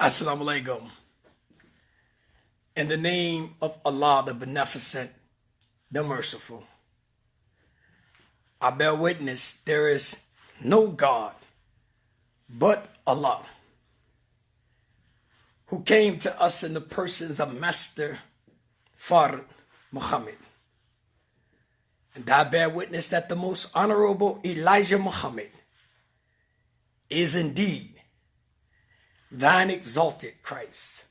Assalamu alaikum. In the name of Allah, the Beneficent, the Merciful, I bear witness there is no God but Allah, who came to us in the persons of Master Farrakhan Muhammad. And I bear witness that the most honorable Elijah Muhammad is indeed thine exalted Christ.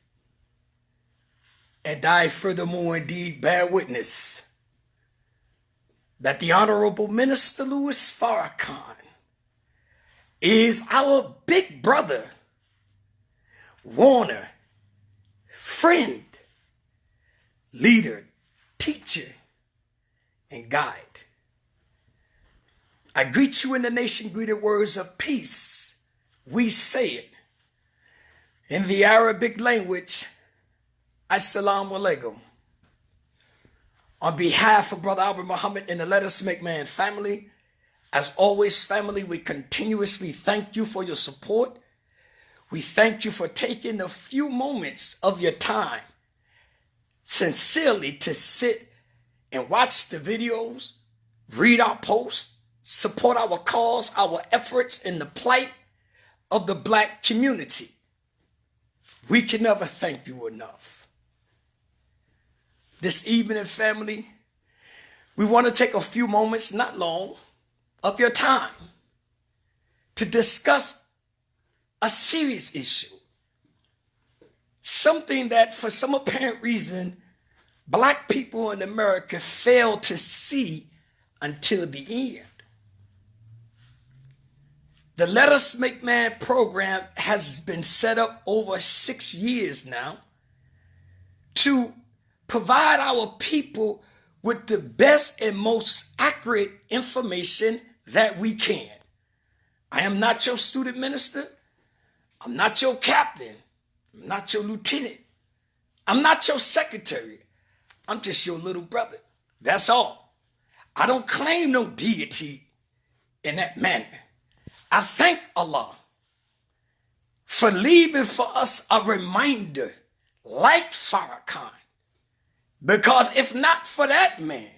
And I furthermore indeed bear witness that the Honorable Minister Louis Farrakhan is our big brother, warner, friend, leader, teacher, and guide. I greet you in the nation-greeted words of peace. We say it in the Arabic language, Assalamu alaikum. On behalf of Brother Albert Muhammad and the Let Us Make Man family, as always, family, we continuously thank you for your support. We thank you for taking a few moments of your time sincerely to sit and watch the videos, read our posts, support our cause, our efforts in the plight of the Black community. We can never thank you enough. This evening, family, we want to take a few moments, not long, of your time to discuss a serious issue. Something that, for some apparent reason, Black people in America fail to see until the end. The Let Us Make Man program has been set up over 6 years now to provide our people with the best and most accurate information that we can. I am not your student minister. I'm not your captain. I'm not your lieutenant. I'm not your secretary. I'm just your little brother. That's all. I don't claim no deity in that manner. I thank Allah for leaving for us a reminder like Farrakhan. Because if not for that man,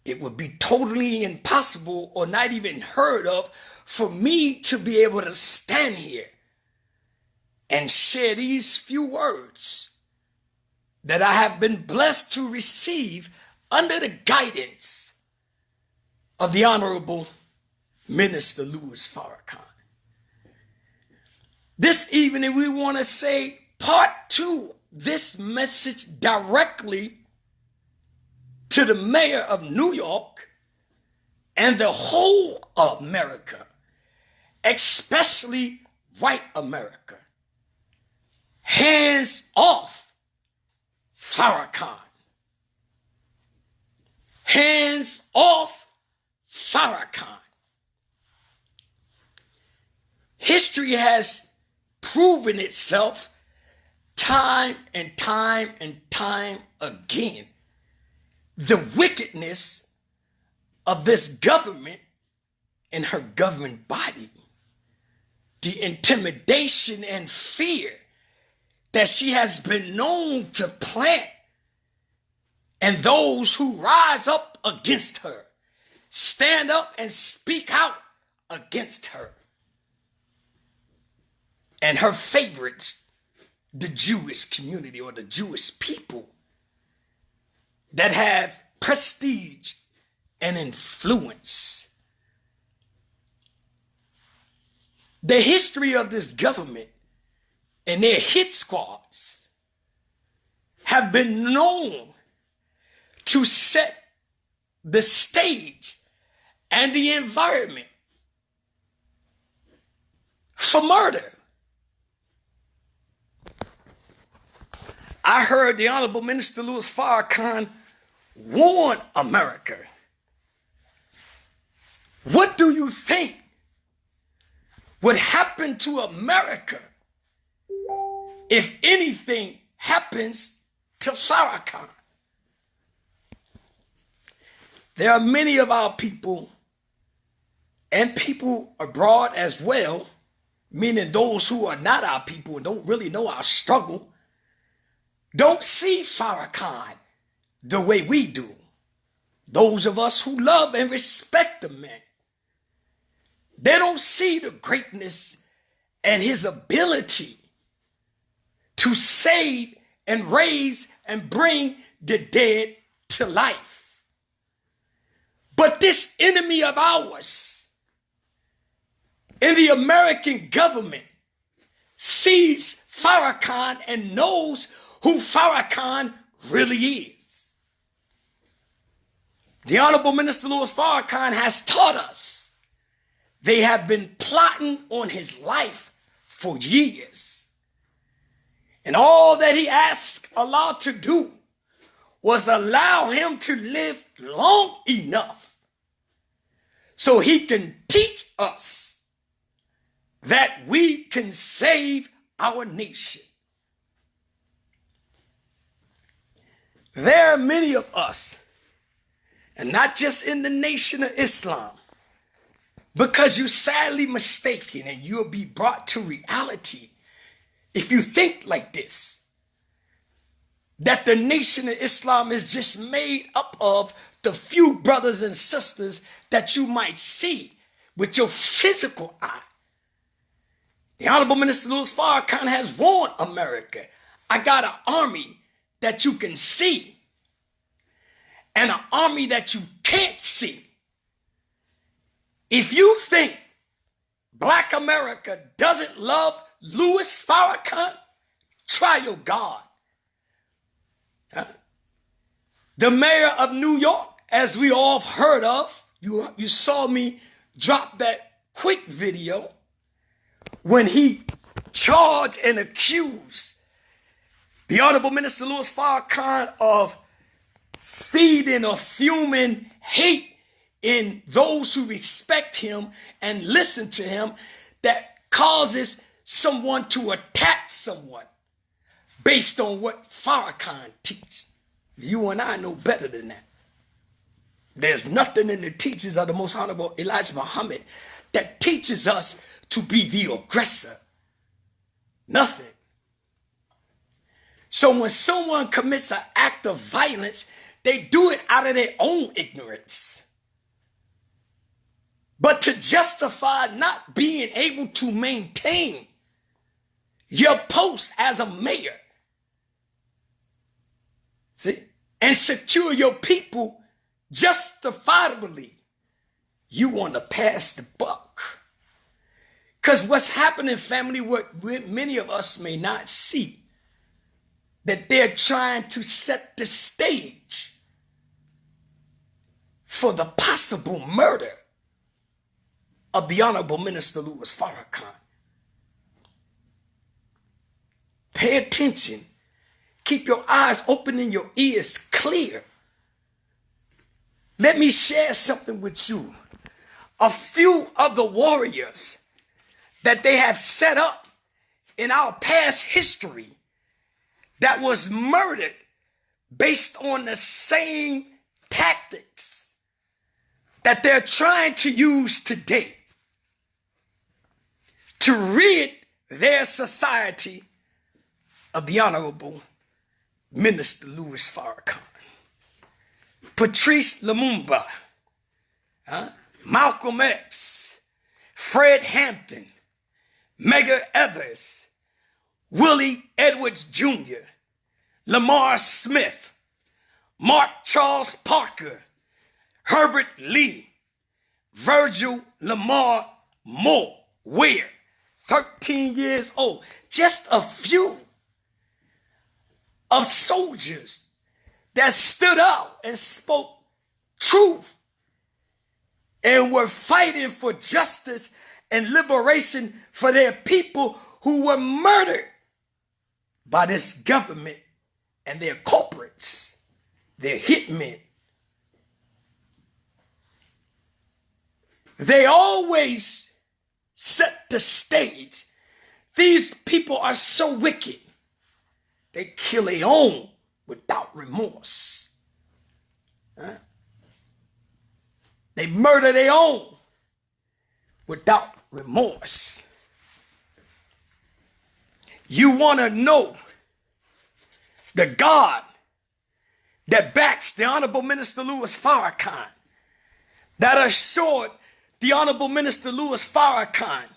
it would be totally impossible or not even heard of for me to be able to stand here and share these few words that I have been blessed to receive under the guidance of the Honorable Minister Louis Farrakhan. This evening, we want to say part 2, this message directly to the mayor of New York and the whole of America, especially white America. Hands off Farrakhan. Hands off Farrakhan. History has proven itself time and time and time again. The wickedness of this government and her government body. The intimidation and fear that she has been known to plant. And those who rise up against her, stand up and speak out against her. And her favorites, the Jewish community or the Jewish people that have prestige and influence. The history of this government and their hit squads have been known to set the stage and the environment for murder. I heard the Honorable Minister Louis Farrakhan warn America. What do you think would happen to America if anything happens to Farrakhan? There are many of our people and people abroad as well, meaning those who are not our people and don't really know our struggle, don't see Farrakhan the way we do. Those of us who love and respect the man, they don't see the greatness and his ability to save and raise and bring the dead to life. But this enemy of ours in the American government sees Farrakhan and knows who Farrakhan really is. The Honorable Minister Louis Farrakhan has taught us they have been plotting on his life for years. And all that he asked Allah to do was allow him to live long enough so he can teach us that we can save our nation. There are many of us, and not just in the nation of Islam, because you're sadly mistaken and you'll be brought to reality if you think like this, that the nation of Islam is just made up of the few brothers and sisters that you might see with your physical eye. The Honorable Minister Louis Farrakhan has warned America, I got an army that you can see and an army that you can't see. If you think Black America doesn't love Louis Farrakhan, try your God. The mayor of New York, as we all heard of, you saw me drop that quick video when he charged and accused the Honorable Minister Louis Farrakhan of feeding or fuming hate in those who respect him and listen to him, that causes someone to attack someone based on what Farrakhan teaches. You and I know better than that. There's nothing in the teachings of the Most Honorable Elijah Muhammad that teaches us to be the aggressor. Nothing. So when someone commits an act of violence, they do it out of their own ignorance. But to justify not being able to maintain your post as a mayor, see, and secure your people justifiably, you want to pass the buck. Because what's happening, family, what many of us may not see, that they're trying to set the stage for the possible murder of the Honorable Minister Louis Farrakhan. Pay attention. Keep your eyes open and your ears clear. Let me share something with you. A few of the warriors that they have set up in our past history that was murdered based on the same tactics that they're trying to use today to rid their society of the Honorable Minister Louis Farrakhan. Patrice Lumumba, Malcolm X, Fred Hampton, Medgar Evers, Willie Edwards Jr., Lamar Smith, Mark Charles Parker, Herbert Lee, Virgil Lamar Moore, Ware, 13 years old. Just a few of soldiers that stood out and spoke truth and were fighting for justice and liberation for their people who were murdered by this government and their corporates, their hitmen. They always set the stage. These people are so wicked. They kill their own without remorse. They murder their own without remorse. You want to know the God that backs the Honorable Minister Louis Farrakhan, that assured the Honorable Minister Louis Farrakhan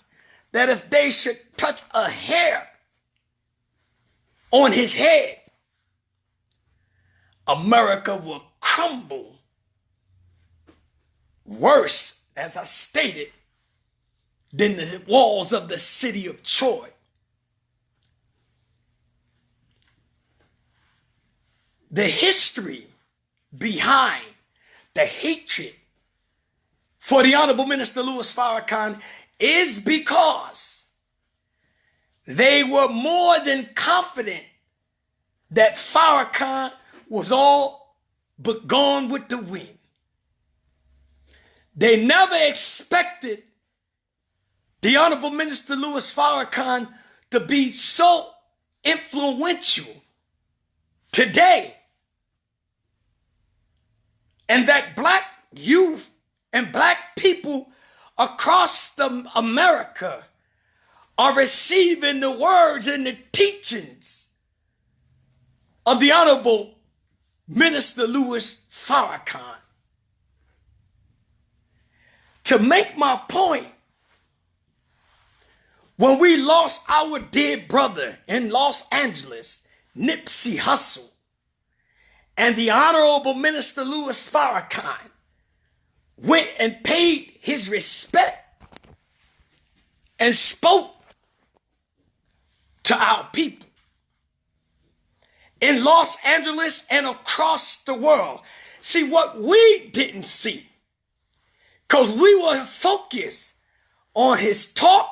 that if they should touch a hair on his head, America will crumble worse, as I stated, than the walls of the city of Troy. The history behind the hatred for the Honorable Minister Louis Farrakhan is because they were more than confident that Farrakhan was all but gone with the wind. They never expected the Honorable Minister Louis Farrakhan to be so influential today, and that black youth and black people across America are receiving the words and the teachings of the Honorable Minister Louis Farrakhan. To make my point, when we lost our dear brother in Los Angeles, Nipsey Hussle, and the Honorable Minister Louis Farrakhan went and paid his respect and spoke to our people in Los Angeles and across the world. See, what we didn't see, because we were focused on his talk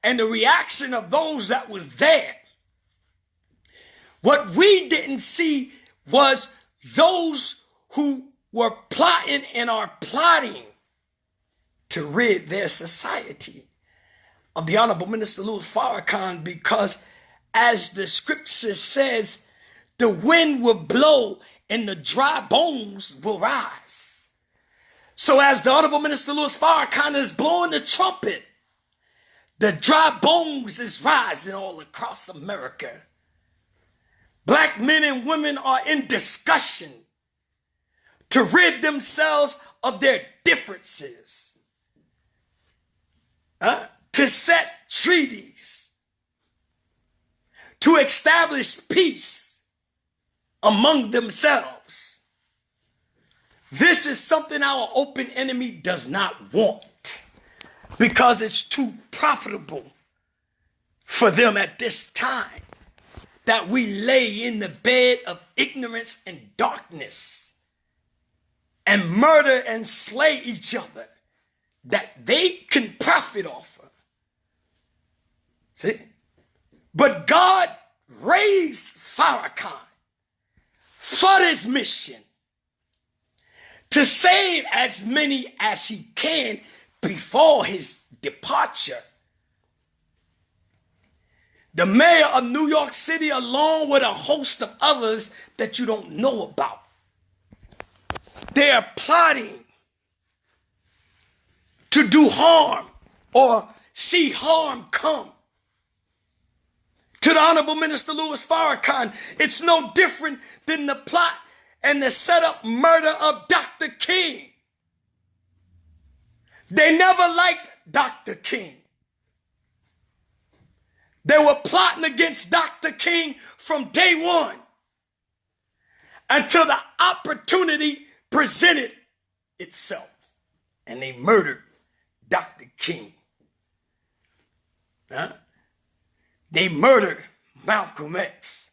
and the reaction of those that was there. What we didn't see was those who were plotting and are plotting to rid their society of the Honorable Minister Louis Farrakhan, because as the scripture says, the wind will blow and the dry bones will rise. So as the Honorable Minister Louis Farrakhan is blowing the trumpet, the dry bones is rising all across America. Black men and women are in discussion to rid themselves of their differences, to set treaties, to establish peace among themselves. This is something our open enemy does not want, because it's too profitable for them at this time that we lay in the bed of ignorance and darkness and murder and slay each other, that they can profit off of. See? But God raised Farrakhan for this mission, to save as many as he can before his departure. The mayor of New York City, along with a host of others that you don't know about, they are plotting to do harm or see harm come to the Honorable Minister Louis Farrakhan. It's no different than the plot and the setup murder of Dr. King. They never liked Dr. King. They were plotting against Dr. King from day one until the opportunity presented itself, and they murdered Dr. King. They murdered Malcolm X.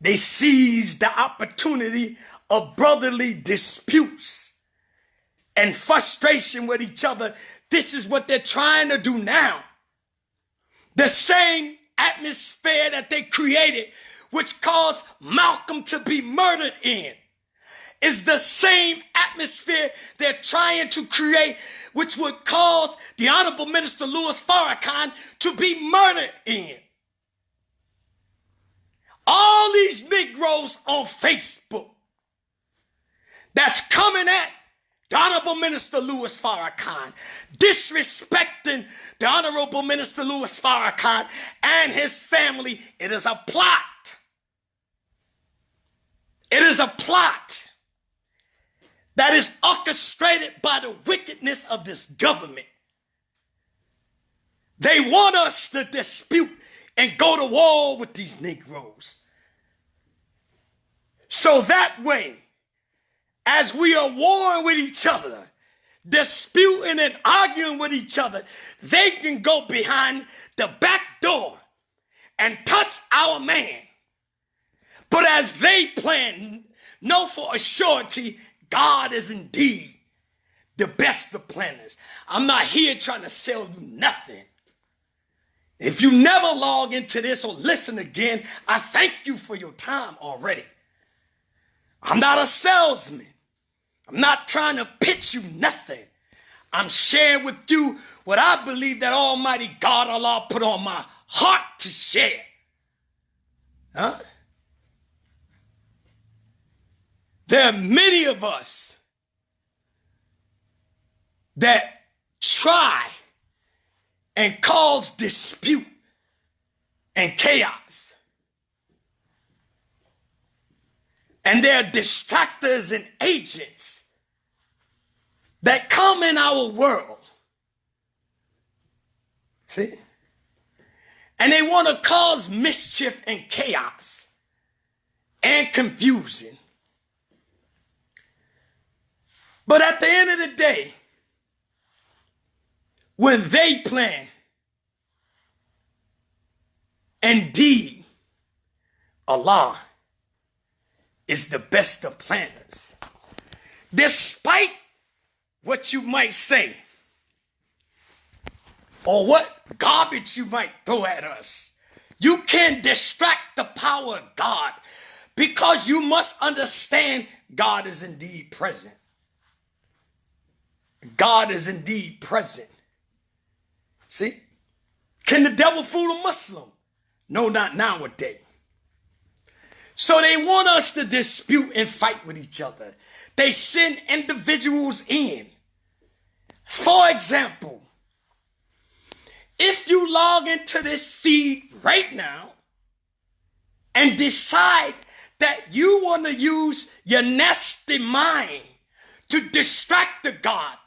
They seized the opportunity of brotherly disputes and frustration with each other. This is what they're trying to do now. The same atmosphere that they created, which caused Malcolm to be murdered in, is the same atmosphere they're trying to create, which would cause the Honorable Minister Louis Farrakhan to be murdered in. All these Negroes on Facebook that's coming at the Honorable Minister Louis Farrakhan, disrespecting the Honorable Minister Louis Farrakhan and his family. It is a plot. It is a plot that is orchestrated by the wickedness of this government. They want us to dispute and go to war with these Negroes. So that way, as we are warring with each other, disputing and arguing with each other, they can go behind the back door and touch our man. But as they plan, know for a surety, God is indeed the best of planners. I'm not here trying to sell you nothing. If you never log into this or listen again, I thank you for your time already. I'm not a salesman. I'm not trying to pitch you nothing. I'm sharing with you what I believe that Almighty God Allah put on my heart to share. Huh? There are many of us that try and cause dispute and chaos. And they're distractors and agents that come in our world. See? And they want to cause mischief and chaos and confusion. But at the end of the day, when they plan, indeed, Allah is the best of planners. Despite what you might say or what garbage you might throw at us, you can't distract the power of God, because you must understand God is indeed present. God is indeed present. See? Can the devil fool a Muslim? No, not nowadays. So they want us to dispute and fight with each other. They send individuals in. For example, if you log into this feed right now and decide that you want to use your nasty mind to distract the God,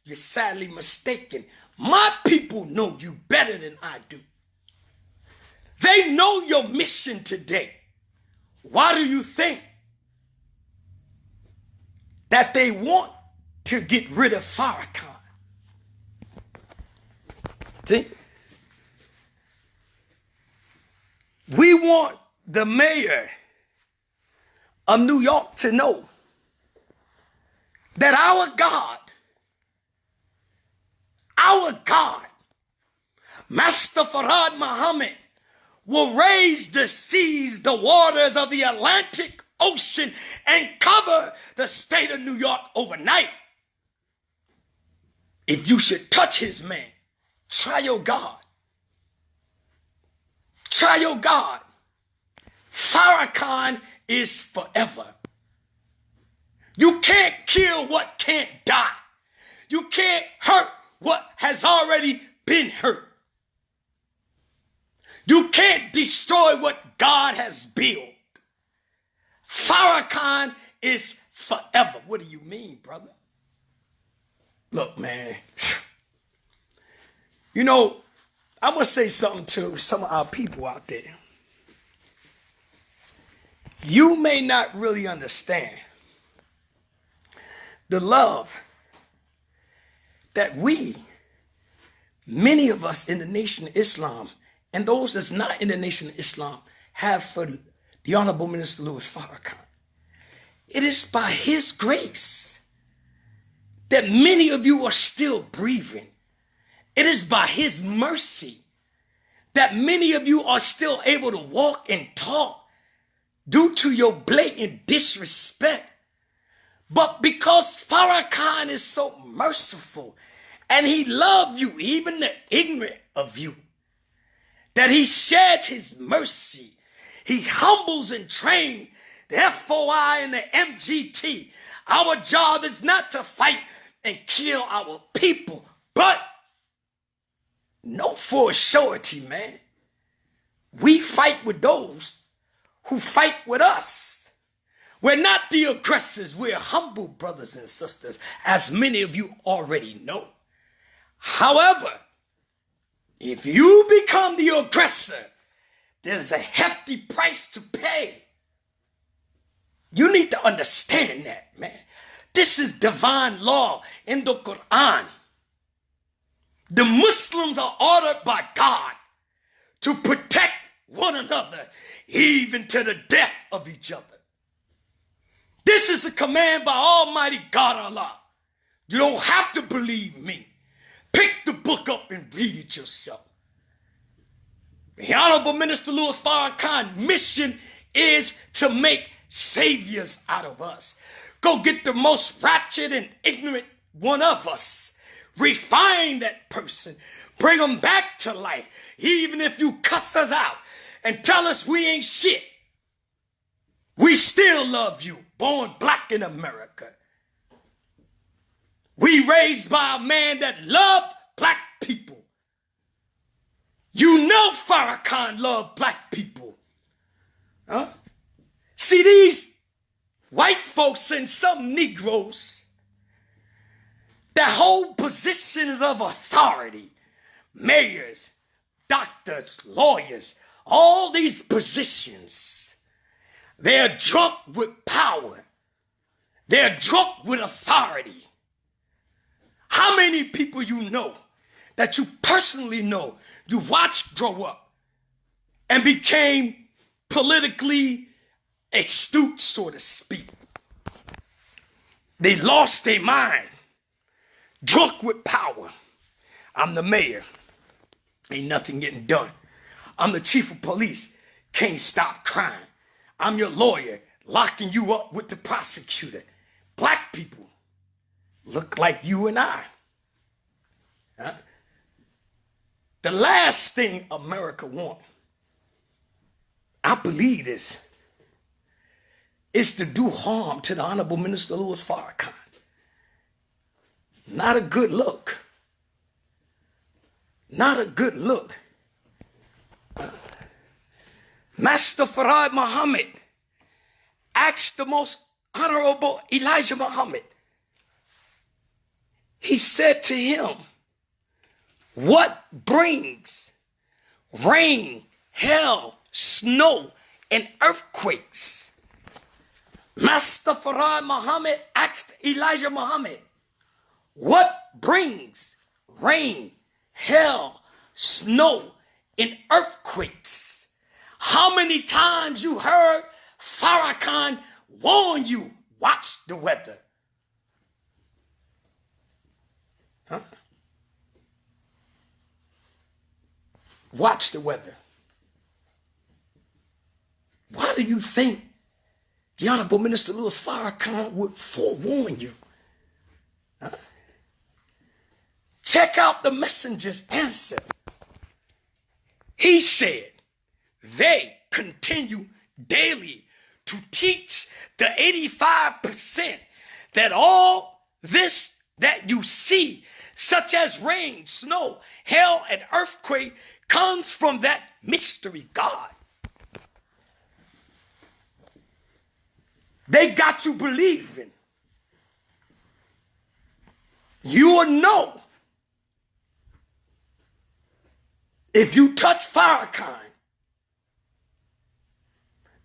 you're sadly mistaken. My people know you better than I do. They know your mission today. Why do you think that they want to get rid of Farrakhan? See? We want the mayor of New York to know that our God, Master Farad Muhammad, will raise the seas, the waters of the Atlantic Ocean, and cover the state of New York overnight. If you should touch his man, try your God. Try your God. Farrakhan is forever. You can't kill what can't die. You can't hurt what has already been hurt. You can't destroy what God has built. Farrakhan is forever. What do you mean, brother? Look, man. You know, I'm going to say something to some of our people out there. You may not really understand the love that many of us in the Nation of Islam, and those that's not in the Nation of Islam, have for the Honorable Minister Louis Farrakhan. It is by his grace that many of you are still breathing. It is by his mercy that many of you are still able to walk and talk due to your blatant disrespect. But because Farrakhan is so merciful and he loves you, even the ignorant of you, that he sheds his mercy. He humbles and trains the FOI and the MGT. Our job is not to fight and kill our people, but know for a surety, man, we fight with those who fight with us. We're not the aggressors. We're humble brothers and sisters, as many of you already know. However, if you become the aggressor, there's a hefty price to pay. You need to understand that, man. This is divine law in the Quran. The Muslims are ordered by God to protect one another, even to the death of each other. This is a command by Almighty God Allah. You don't have to believe me. Pick the book up and read it yourself. The Honorable Minister Louis Farrakhan's mission is to make saviors out of us. Go get the most ratchet and ignorant one of us. Refine that person. Bring them back to life. Even if you cuss us out and tell us we ain't shit, we still love you. Born black in America. We raised by a man that loved black people. You know Farrakhan loved black people. Huh? See, these white folks and some Negroes that hold positions of authority, mayors, doctors, lawyers, all these positions, they're drunk with power. They're drunk with authority. How many people you know that you personally know, you watched grow up and became politically astute, so to speak? They lost their mind, drunk with power. I'm the mayor, ain't nothing getting done. I'm the chief of police, can't stop crime. I'm your lawyer, locking you up with the prosecutor. Black people look like you and I. Huh? The last thing America wants, I believe this, is to do harm to the Honorable Minister Louis Farrakhan. Not a good look. Not a good look. Master Farad Muhammad asked the most honorable Elijah Muhammad. He said to him, what brings rain, hail, snow, and earthquakes? Master Farad Muhammad asked Elijah Muhammad, what brings rain, hail, snow, and earthquakes? How many times you heard Farrakhan warn you, watch the weather? Huh? Watch the weather. Why do you think the Honorable Minister Louis Farrakhan would forewarn you? Huh? Check out the messenger's answer. He said, they continue daily to teach the 85% that all this that you see, such as rain, snow, hail, and earthquake, comes from that mystery God. They got you believing. You will know if you touch Farrakhan,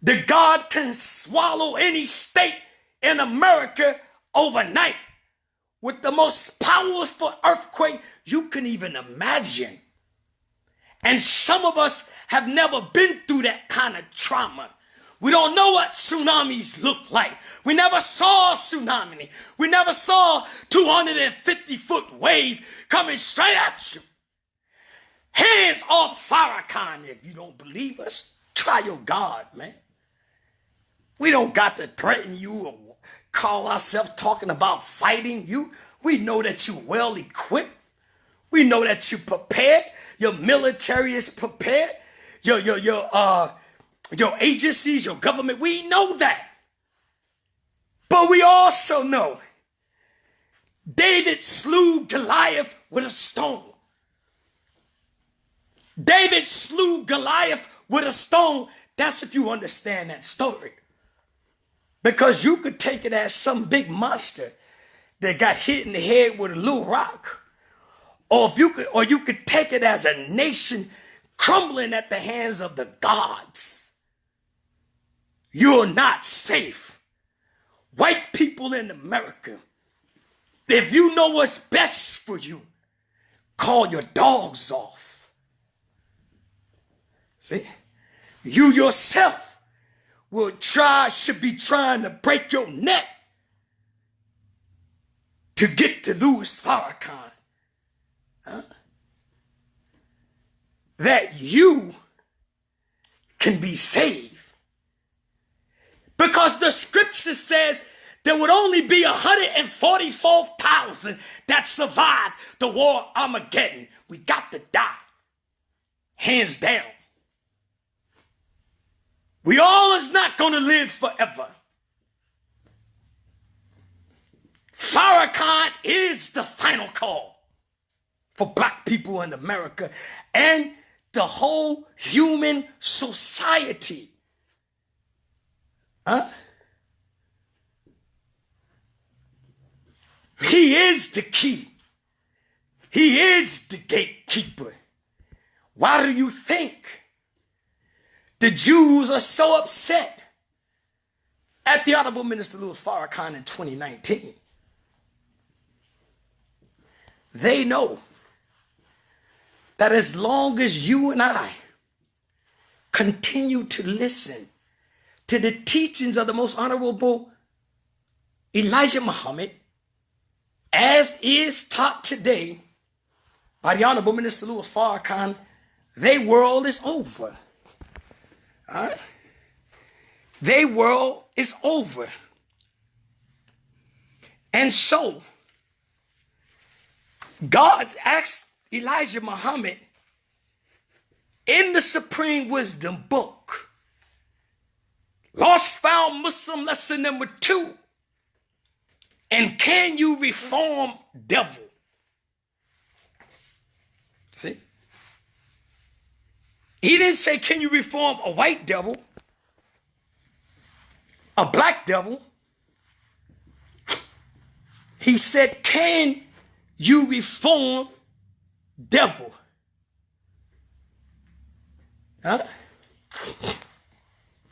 the God can swallow any state in America overnight with the most powerful earthquake you can even imagine. And some of us have never been through that kind of trauma. We don't know what tsunamis look like. We never saw a tsunami. We never saw 250-foot wave coming straight at you. Hands off Farrakhan. If you don't believe us, try your God, man. We don't got to threaten you or call ourselves talking about fighting you. We know that you're well equipped. We know that you're prepared. Your military is prepared. Your agencies, your government, we know that. But we also know David slew Goliath with a stone. David slew Goliath with a stone. That's if you understand that story. Because you could take it as some big monster that got hit in the head with a little rock. Or you could take it as a nation crumbling at the hands of the gods. You're not safe. White people in America, if you know what's best for you, call your dogs off. See? You yourself should be trying to break your neck to get to Louis Farrakhan. Huh? That you can be saved. Because the scripture says there would only be 144,000 that survived the war Armageddon. We got to die. Hands down. We all is not going to live forever. Farrakhan is the final call for black people in America and the whole human society. Huh? He is the key. He is the gatekeeper. Why do you think the Jews are so upset at the Honorable Minister Louis Farrakhan in 2019? They know that as long as you and I continue to listen to the teachings of the most honorable Elijah Muhammad, as is taught today by the Honorable Minister Louis Farrakhan, their world is over. All right? Their world is over. And so, God asked Elijah Muhammad in the Supreme Wisdom book, Lost Found Muslim lesson number 2, and can you reform devil? See? He didn't say, can you reform a white devil, a black devil? He said, can you reform devil? Huh?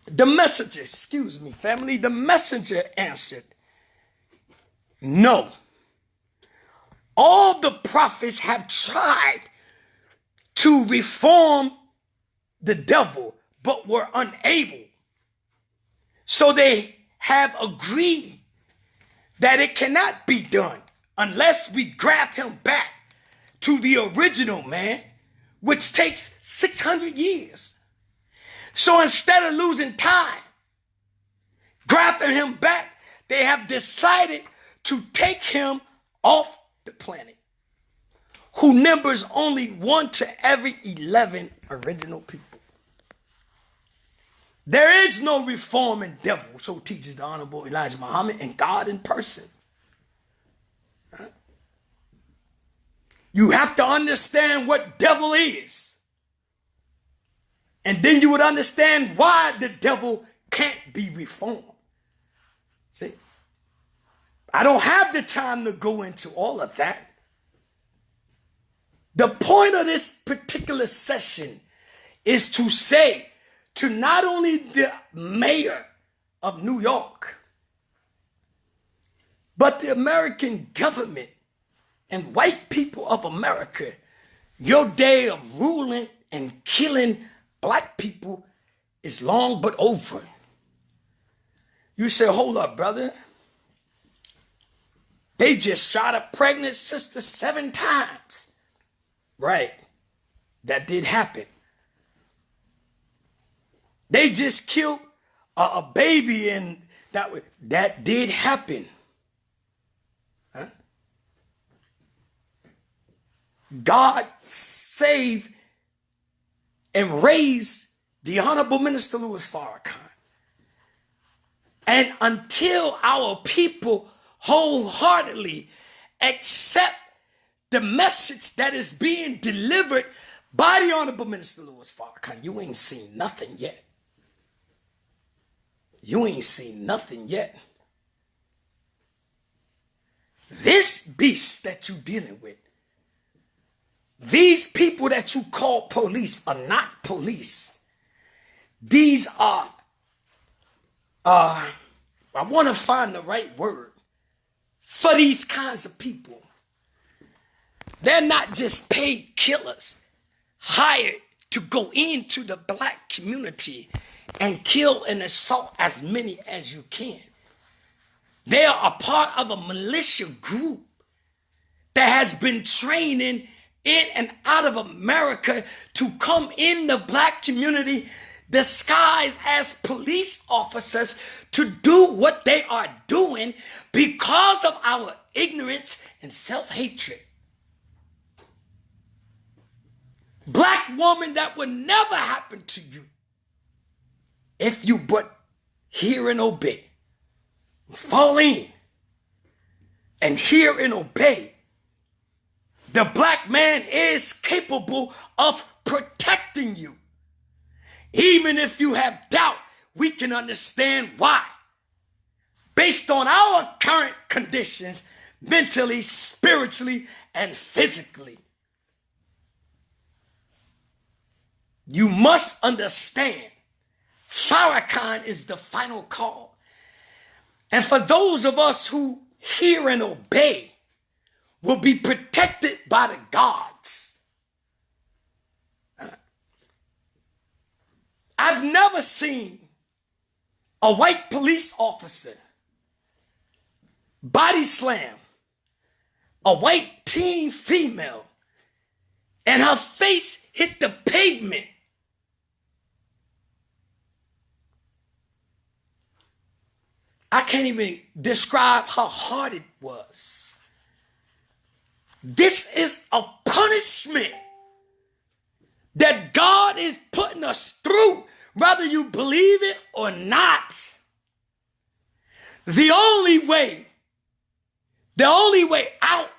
The messenger, excuse me, family, the messenger answered, no. All the prophets have tried to reform the devil, but were unable. So they have agreed that it cannot be done unless we graft him back to the original man, which takes 600 years. So instead of losing time, grafting him back, they have decided to take him off the planet, who numbers only 1 to every 11 original people. There is no reforming devil, so teaches the Honorable Elijah Muhammad and God in person. Huh? You have to understand what devil is. And then you would understand why the devil can't be reformed. See? I don't have the time to go into all of that. The point of this particular session is to say to not only the mayor of New York, but the American government and white people of America, your day of ruling and killing black people is long but over. You say, hold up, brother. They just shot a pregnant sister 7 times. Right. That did happen. They just killed a baby and that did happen. Huh? God saved and raised the Honorable Minister Louis Farrakhan. And until our people wholeheartedly accept the message that is being delivered by the Honorable Minister Louis Farrakhan, you ain't seen nothing yet. You ain't seen nothing yet. This beast that you dealing with, these people that you call police are not police. These are, I want to find the right word for these kinds of people. They're not just paid killers hired to go into the black community and kill and assault as many as you can. They are a part of a militia group that has been training in and out of America to come in the black community disguised as police officers to do what they are doing because of our ignorance and self-hatred. Black woman, that would never happen to you if you but hear and obey. Fall in and hear and obey. The black man is capable of protecting you. Even if you have doubt, we can understand why. Based on our current conditions, mentally, spiritually, and physically. You must understand, Farrakhan is the final call. And for those of us who hear and obey, will be protected by the gods. I've never seen a white police officer body slam a white teen female and her face hit the pavement. I can't even describe how hard it was. This is a punishment that God is putting us through, whether you believe it or not. The only way out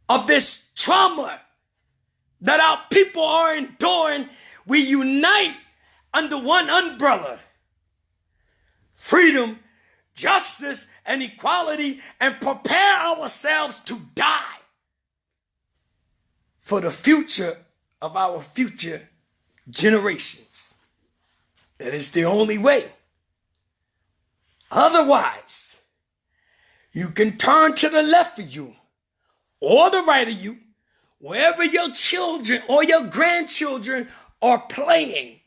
of this trauma that our people are enduring, we unite under one umbrella. Freedom, justice, and equality, and prepare ourselves to die for the future of our future generations. That is the only way. Otherwise, you can turn to the left of you or the right of you, wherever your children or your grandchildren are playing,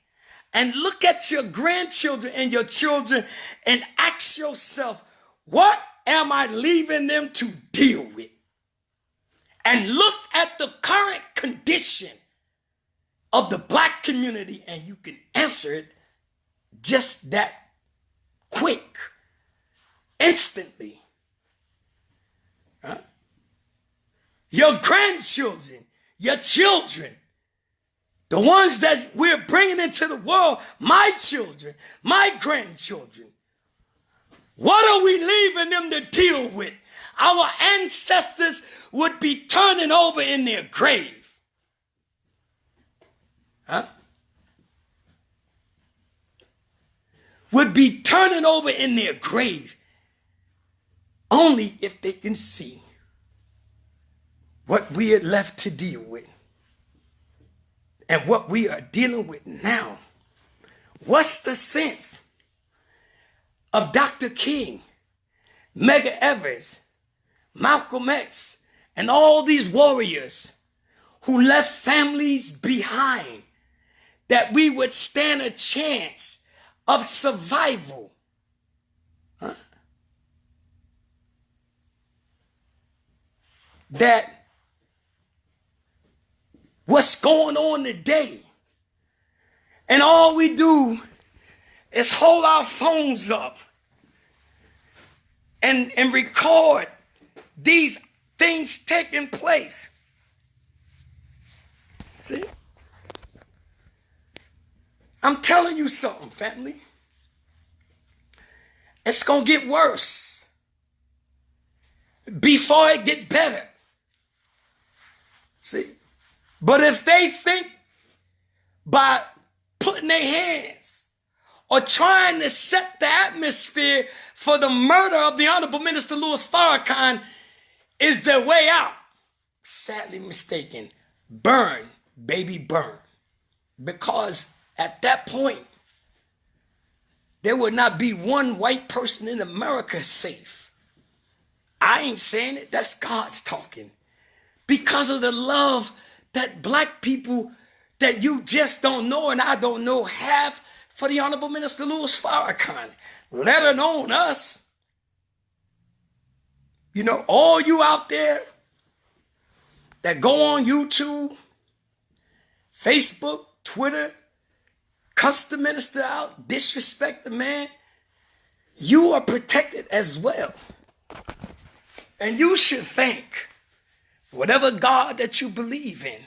and look at your grandchildren and your children and ask yourself, what am I leaving them to deal with? And look at the current condition of the black community, and you can answer it just that quick, instantly. Huh? Your grandchildren, your children, the ones that we're bringing into the world, my children, my grandchildren, what are we leaving them to deal with? Our ancestors would be turning over in their grave. Huh? Would be turning over in their grave only if they can see what we had left to deal with. And what we are dealing with now. What's the sense of Dr. King, Medgar Evers, Malcolm X, and all these warriors who left families behind, that we would stand a chance of survival? Huh? That what's going on today, and all we do is hold our phones up and record these things taking place. See? I'm telling you something, family. It's going to get worse before it get better. See? But if they think by putting their hands or trying to set the atmosphere for the murder of the Honorable Minister Louis Farrakhan is their way out, sadly mistaken. Burn, baby, burn. Because at that point, there would not be one white person in America safe. I ain't saying it. That's God's talking. Because of the love that black people that you just don't know and I don't know have for the Honorable Minister Louis Farrakhan, let alone us. You know, all you out there that go on YouTube, Facebook, Twitter, cuss the minister out, disrespect the man, you are protected as well. And you should think, whatever God that you believe in,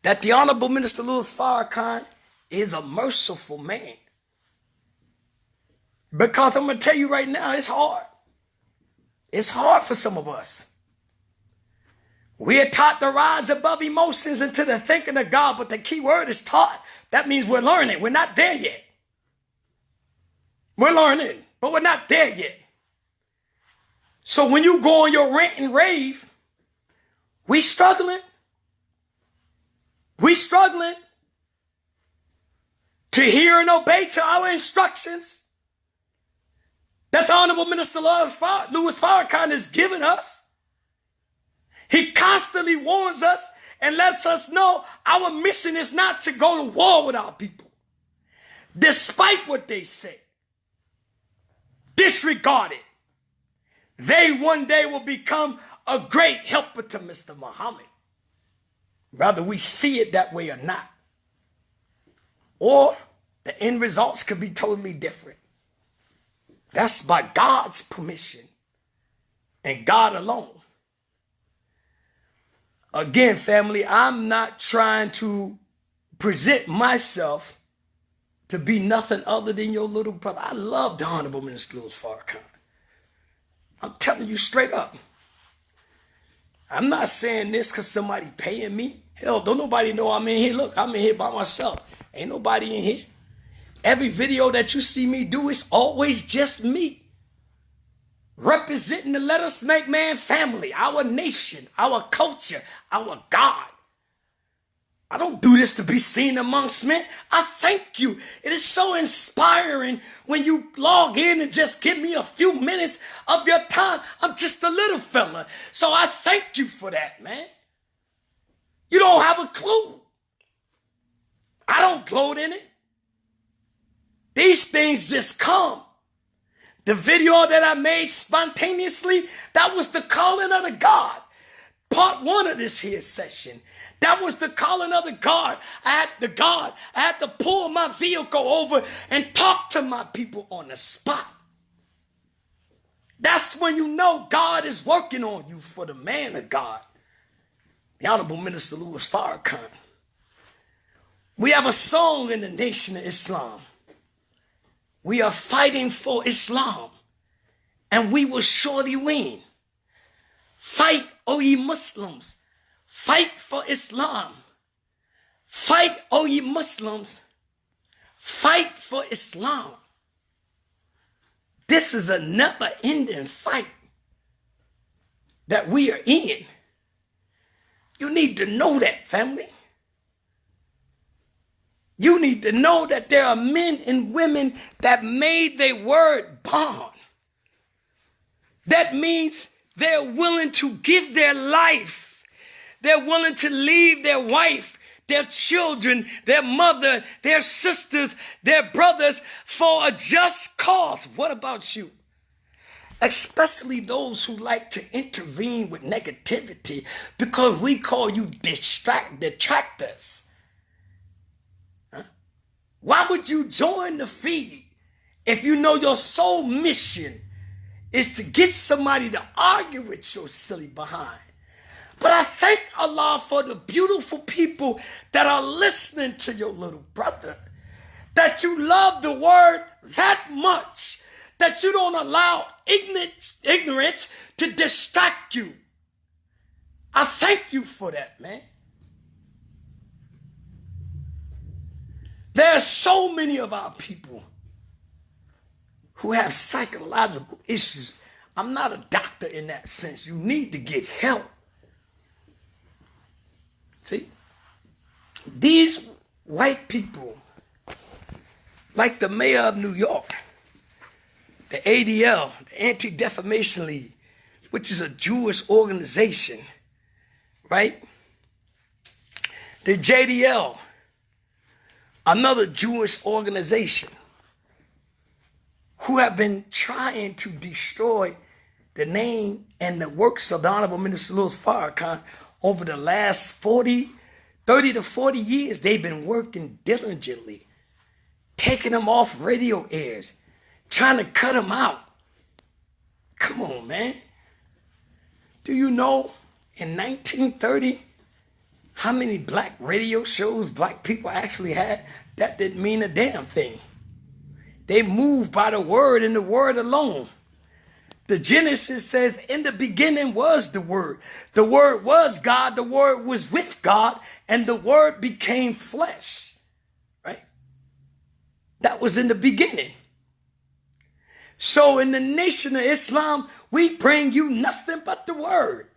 that the Honorable Minister Louis Farrakhan is a merciful man. Because I'm going to tell you right now, it's hard. It's hard for some of us. We are taught to rise above emotions into the thinking of God, but the key word is taught. That means we're learning. We're not there yet. We're learning, but we're not there yet. So when you go on your rant and rave, we struggling. We struggling to hear and obey to our instructions that the Honorable Minister Louis Farrakhan has given us. He constantly warns us and lets us know our mission is not to go to war with our people, despite what they say. Disregard it. They one day will become a great helper to Mr. Muhammad. Whether we see it that way or not. Or the end results could be totally different. That's by God's permission and God alone. Again, family, I'm not trying to present myself to be nothing other than your little brother. I love the Honorable Minister Louis Farrakhan. I'm telling you straight up. I'm not saying this because somebody paying me. Hell, don't nobody know I'm in here. Look, I'm in here by myself. Ain't nobody in here. Every video that you see me do is always just me. Representing the Let Us Make Man family, our nation, our culture, our God. I don't do this to be seen amongst men. I thank you. It is so inspiring when you log in and just give me a few minutes of your time. I'm just a little fella. So I thank you for that, man. You don't have a clue. I don't gloat in it. These things just come. The video that I made spontaneously, that was the calling of the God. Part one of this here session. That was the calling of the God. I had to pull my vehicle over and talk to my people on the spot. That's when you know God is working on you for the man of God. The Honorable Minister Louis Farrakhan. We have a song in the Nation of Islam. We are fighting for Islam, and we will surely win. Fight, O ye Muslims. Fight for Islam. Fight, O ye Muslims. Fight for Islam. This is a never-ending fight that we are in. You need to know that, family. You need to know that there are men and women that made their word bond. That means they're willing to give their life. They're willing to leave their wife, their children, their mother, their sisters, their brothers for a just cause. What about you? Especially those who like to intervene with negativity because we call you detractors. Why would you join the feed if you know your sole mission is to get somebody to argue with your silly behind? But I thank Allah for the beautiful people that are listening to your little brother, that you love the word that much, that you don't allow ignorance to distract you. I thank you for that, man. There are so many of our people who have psychological issues. I'm not a doctor in that sense. You need to get help. See? These white people, like the mayor of New York, the ADL, the Anti-Defamation League, which is a Jewish organization, right? The JDL, another Jewish organization, who have been trying to destroy the name and the works of the Honorable Minister Louis Farrakhan over the last 30 to 40 years. They've been working diligently, taking them off radio airs, trying to cut them out. Come on, man. Do you know in 1930 how many black radio shows black people actually had? That didn't mean a damn thing. They moved by the word and the word alone. The Genesis says, in the beginning was the word. The word was God. The word was with God. And the word became flesh. Right? That was in the beginning. So in the Nation of Islam, we bring you nothing but the word.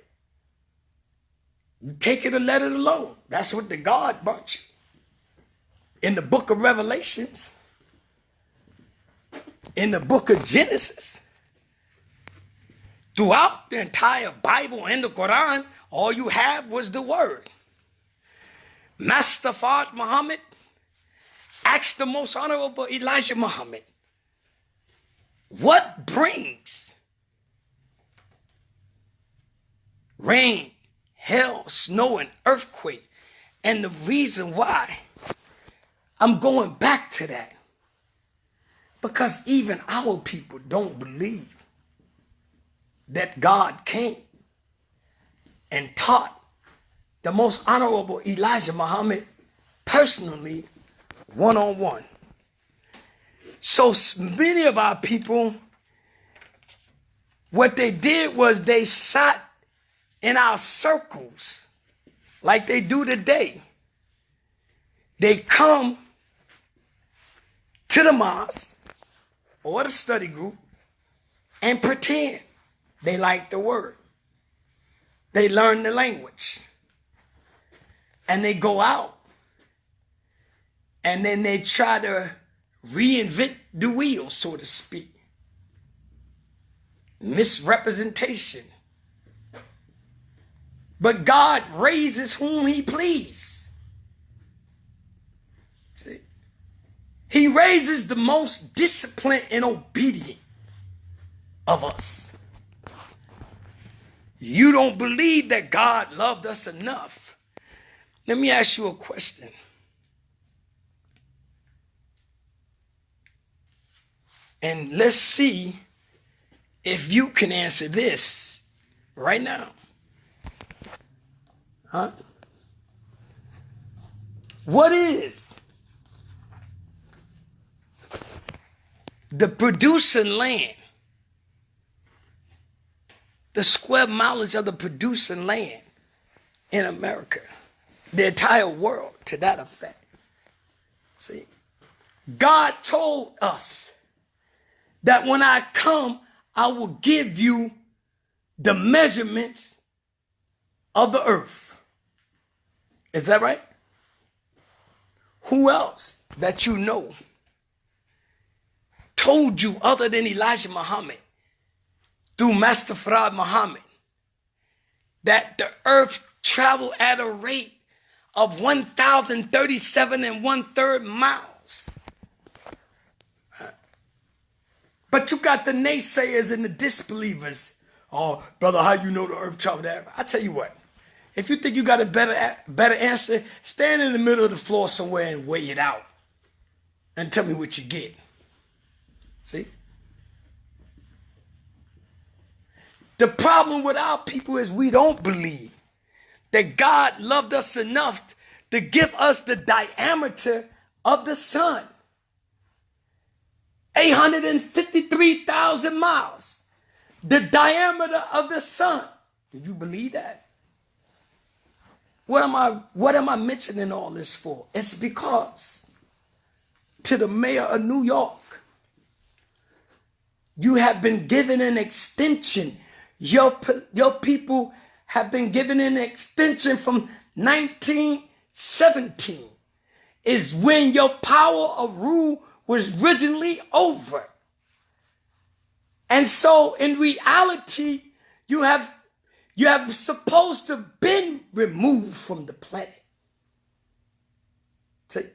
You take it or let it alone. That's what the God brought you. In the book of Revelations, in the book of Genesis, throughout the entire Bible and the Quran, all you have was the word. Master Fard Muhammad asked the most honorable Elijah Muhammad, what brings rain, hail, snow, and earthquake? And the reason why I'm going back to that, because even our people don't believe that God came and taught the most honorable Elijah Muhammad personally, one-on-one. So many of our people, what they did was they sat in our circles like they do today. They come to the mosque or the study group and pretend they like the word. They learn the language. And they go out. And then they try to reinvent the wheel, so to speak. Misrepresentation. But God raises whom he please. See? He raises the most disciplined and obedient of us. You don't believe that God loved us enough. Let me ask you a question. And let's see if you can answer this right now. Huh? What is the producing land? The square mileage of the producing land in America, the entire world, to that effect. See, God told us that when I come, I will give you the measurements of the earth. Is that right? Who else that you know told you other than Elijah Muhammad, through Master Fard Muhammad, that the earth traveled at a rate of 1,037 1/3 miles? But you got the naysayers and the disbelievers. Oh, brother, how you know the earth traveled that? I tell you what, if you think you got a better answer, stand in the middle of the floor somewhere and weigh it out. And tell me what you get. See? The problem with our people is we don't believe that God loved us enough to give us the diameter of the sun. 853,000 miles. The diameter of the sun. Did you believe that? What am I mentioning all this for? It's because to the mayor of New York, you have been given an extension. Your people have been given an extension from 1917 is when your power of rule was originally over. And so in reality, you have supposed to been removed from the planet. See,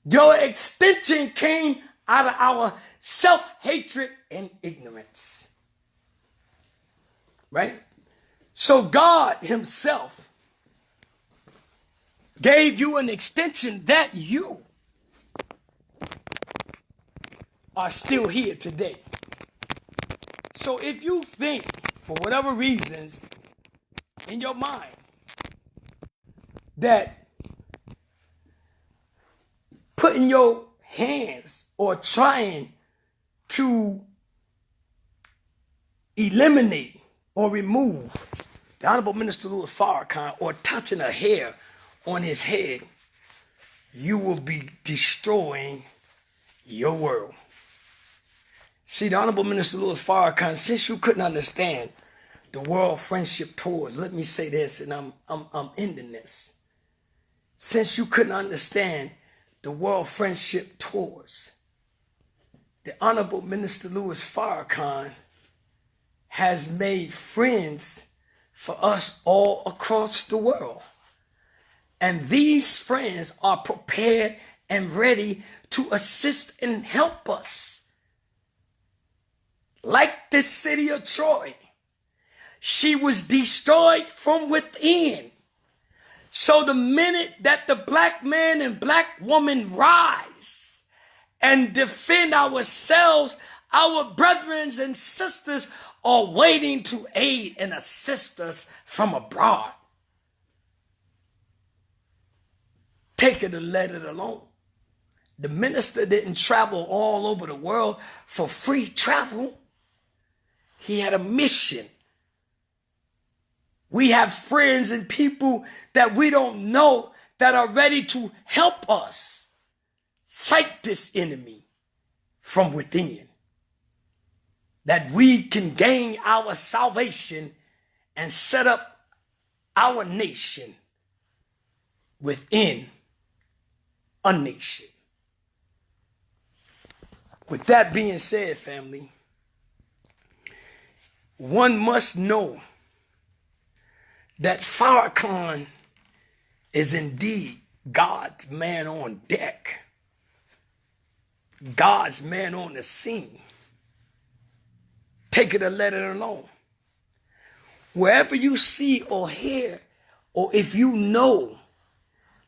your extension came out of our self-hatred and ignorance. Right? So God himself gave you an extension that you are still here today. So if you think, for whatever reasons, in your mind, that putting your hands or trying to eliminate or remove the Honorable Minister Louis Farrakhan or touching a hair on his head, you will be destroying your world. See, the Honorable Minister Louis Farrakhan, since you couldn't understand the World Friendship Tours, let me say this, and I'm ending this. Since you couldn't understand the World Friendship Tours, the Honorable Minister Louis Farrakhan has made friends for us all across the world. And these friends are prepared and ready to assist and help us. Like the city of Troy, she was destroyed from within. So the minute that the black man and black woman rise and defend ourselves, our brethren and sisters are waiting to aid and assist us from abroad. Take it or let it alone. The minister didn't travel all over the world for free travel. He had a mission. We have friends and people that we don't know that are ready to help us fight this enemy from within. That we can gain our salvation and set up our nation within a nation. With that being said, family, one must know that Farrakhan is indeed God's man on deck, God's man on the scene. Take it or let it alone. Wherever you see or hear, or if you know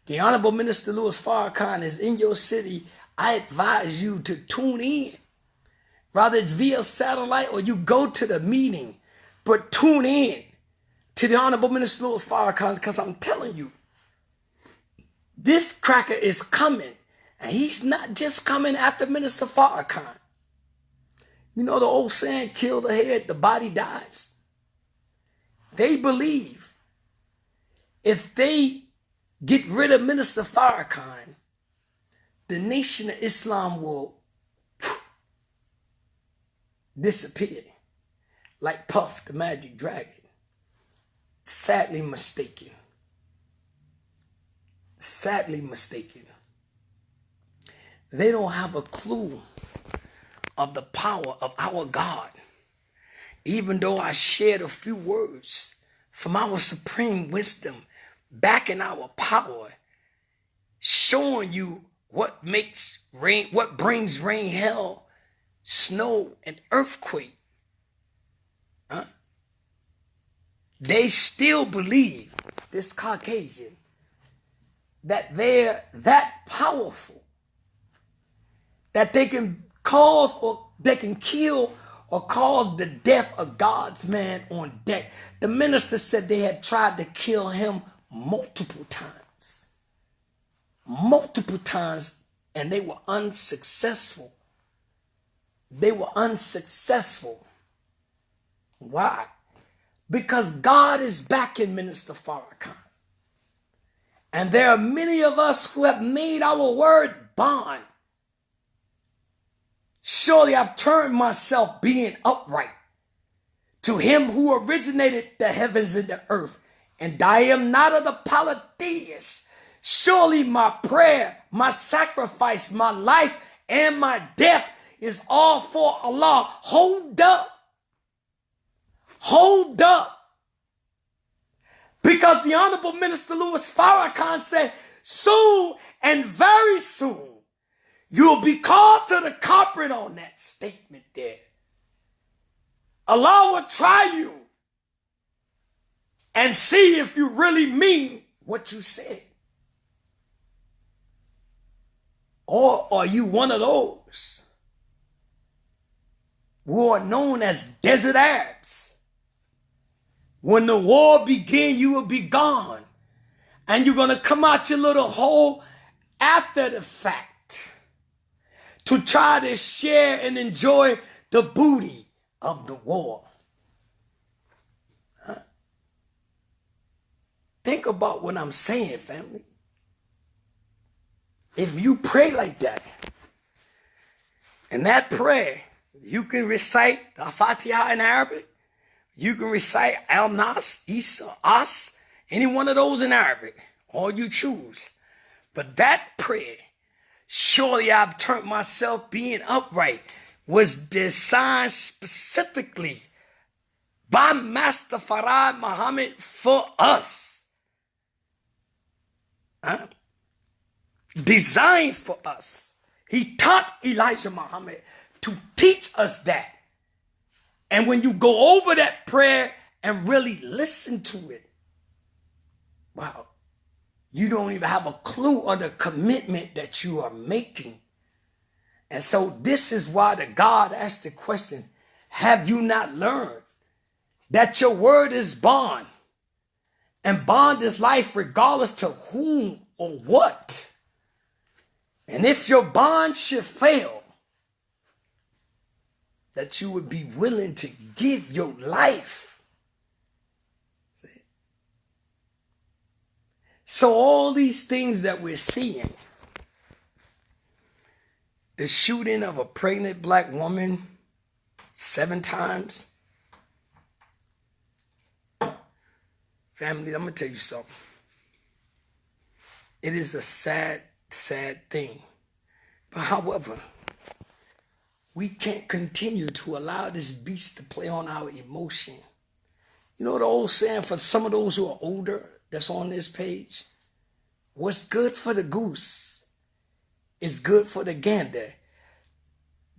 the Honorable Minister Louis Farrakhan is in your city, I advise you to tune in. Rather it's via satellite or you go to the meeting, but tune in to the Honorable Minister Louis Farrakhan, because I'm telling you, this cracker is coming. And he's not just coming after Minister Farrakhan. You know the old saying, kill the head, the body dies. They believe if they get rid of Minister Farrakhan, the Nation of Islam will disappear like Puff the Magic Dragon. Sadly mistaken. Sadly mistaken. They don't have a clue of the power of our God. Even though I shared a few words from our supreme wisdom backing our power, showing you what makes rain, what brings rain, hail, snow, and earthquake. They still believe, this Caucasian, that they're that powerful, that they can cause or they can kill or cause the death of God's man on deck. The minister said they had tried to kill him multiple times, and they were unsuccessful. they were unsuccessful. Why? Because God is backing Minister Farrakhan. And there are many of us who have made our word bond. Surely I've turned myself being upright to him who originated the heavens and the earth. And I am not of the polytheists. Surely my prayer, my sacrifice, my life, and my death is all for Allah. Hold up. Hold up. Because the Honorable Minister Louis Farrakhan said, soon and very soon, you'll be called to the carpet on that statement there. Allah will try you and see if you really mean what you said. Or are you one of those who are known as desert Arabs? When the war begins, you will be gone. And you're going to come out your little hole after the fact to try to share and enjoy the booty of the war. Huh? Think about what I'm saying, family. If you pray like that, and that prayer, you can recite the Fatiha in Arabic, you can recite Al-Nas, Isa, As, any one of those in Arabic, all you choose. But that prayer, surely I've turned myself being upright, was designed specifically by Master Farad Muhammad for us. Huh? Designed for us. He taught Elijah Muhammad to teach us that. And when you go over that prayer and really listen to it, wow, you don't even have a clue of the commitment that you are making. And so this is why the God asked the question, have you not learned that your word is bond? And bond is life regardless to whom or what. And if your bond should fail, that you would be willing to give your life. See? So all these things that we're seeing, the shooting of a pregnant black woman 7 times. Family, I'm going to tell you something. It is a sad, sad thing. But however, we can't continue to allow this beast to play on our emotion. You know the old saying for some of those who are older that's on this page? What's good for the goose is good for the gander.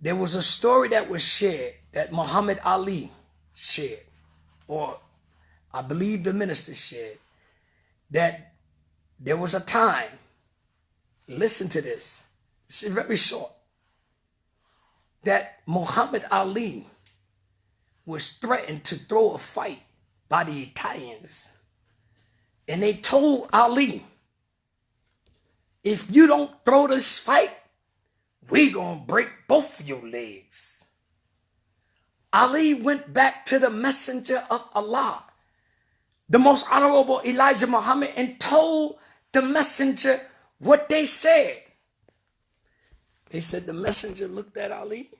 There was a story that was shared that Muhammad Ali shared, or I believe the minister shared, that there was a time, listen to this, this is very short, that Muhammad Ali was threatened to throw a fight by the Italians. And they told Ali, if you don't throw this fight, we gonna break both of your legs. Ali went back to the messenger of Allah, the most honorable Elijah Muhammad, and told the messenger what they said. They said the messenger looked at Ali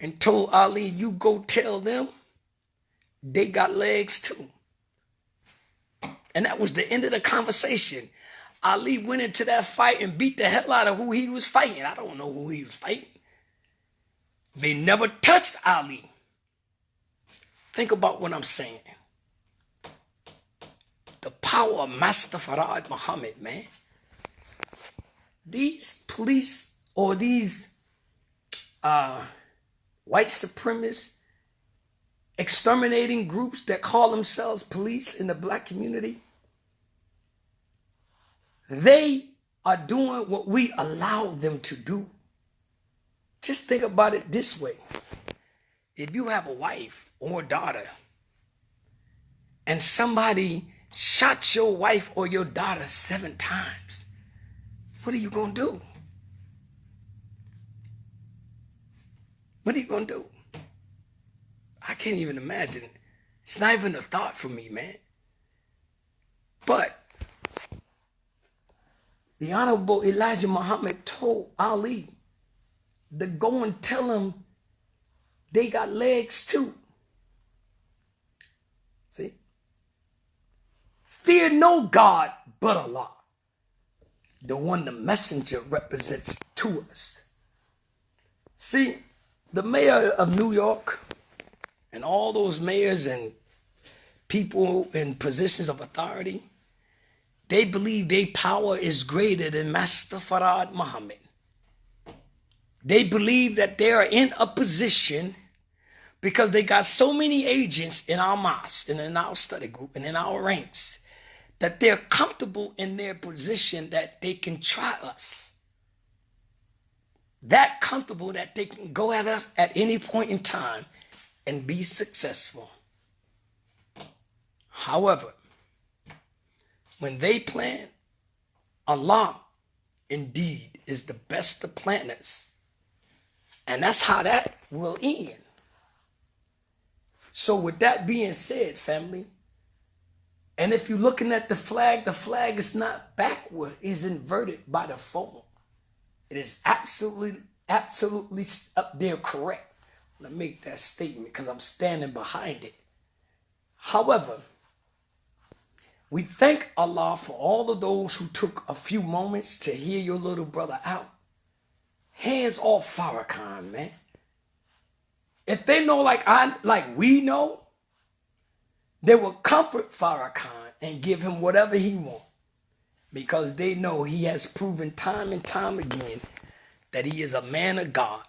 and told Ali, you go tell them they got legs too. And that was the end of the conversation. Ali went into that fight and beat the hell out of who he was fighting. I don't know who he was fighting. They never touched Ali. Think about what I'm saying. The power of Master Farad Muhammad, man. These police or these white supremacist exterminating groups that call themselves police in the black community, they are doing what we allow them to do. Just think about it this way. If you have a wife or a daughter and somebody shot your wife or your daughter 7 times, what are you going to do? What are you going to do? I can't even imagine. It's not even a thought for me, man. But the Honorable Elijah Muhammad told Ali to go and tell him they got legs too. See? Fear no God but Allah, the one the messenger represents to us. See, the mayor of New York and all those mayors and people in positions of authority, they believe their power is greater than Master Farad Muhammad. They believe that they are in a position because they got so many agents in our mosque and in our study group and in our ranks that they're comfortable in their position that they can try us. That comfortable that they can go at us at any point in time and be successful. However, when they plan, Allah indeed is the best of planners. And that's how that will end. So with that being said, family, and if you're looking at the flag is not backward, it's inverted by the phone. It is absolutely up there correct. I'm going to make that statement because I'm standing behind it. However, we thank Allah for all of those who took a few moments to hear your little brother out. Hands off Farrakhan, man. If they know like we know, they will comfort Farrakhan and give him whatever he wants, because they know he has proven time and time again that he is a man of God.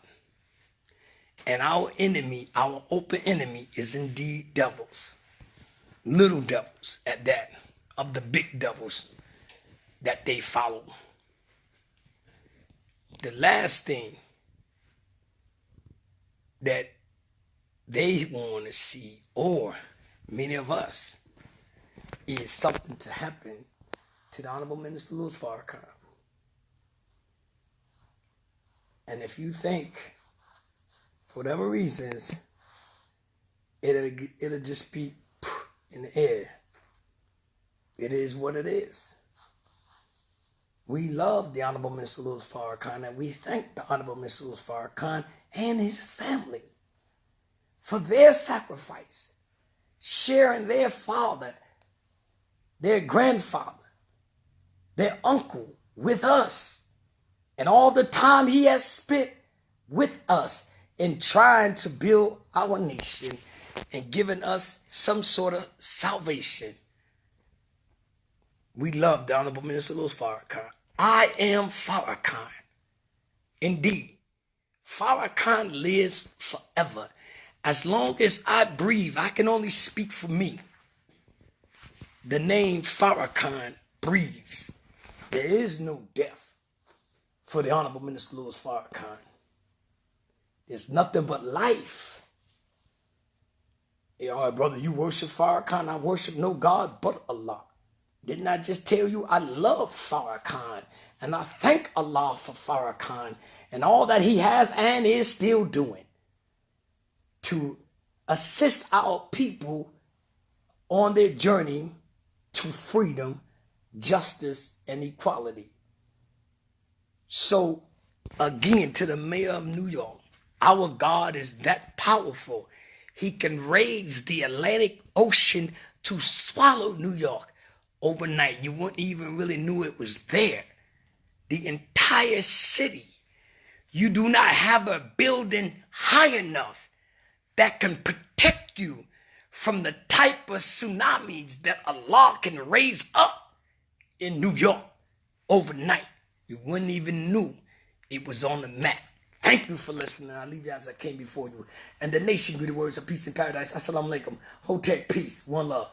And our enemy, our open enemy, is indeed devils. Little devils at that, of the big devils that they follow. The last thing that they want to see, or many of us, is something to happen to the Honorable Minister Louis Farrakhan. And if you think, for whatever reasons, it'll just be in the air, it is what it is. We love the Honorable Minister Louis Farrakhan, and we thank the Honorable Minister Louis Farrakhan and his family for their sacrifice, sharing their father, their grandfather, their uncle with us, and all the time he has spent with us in trying to build our nation and giving us some sort of salvation. We love the Honorable Minister Louis Farrakhan. I am Farrakhan. Indeed, Farrakhan lives forever. As long as I breathe, I can only speak for me. The name Farrakhan breathes. There is no death for the Honorable Minister Louis Farrakhan. There's nothing but life. Hey, all right, brother, you worship Farrakhan. I worship no God but Allah. Didn't I just tell you I love Farrakhan? And I thank Allah for Farrakhan and all that he has and is still doing to assist our people on their journey to freedom, justice, and equality. So, again, to the mayor of New York, our God is that powerful. He can raise the Atlantic Ocean to swallow New York overnight. You wouldn't even really knew it was there. The entire city. You do not have a building high enough that can protect you from the type of tsunamis that Allah can raise up in New York overnight. You wouldn't even knew it was on the map. Thank you for listening. I leave you as I came before you. And the nation greet the words of peace and paradise. Assalamu alaikum. Hotep, peace. One love.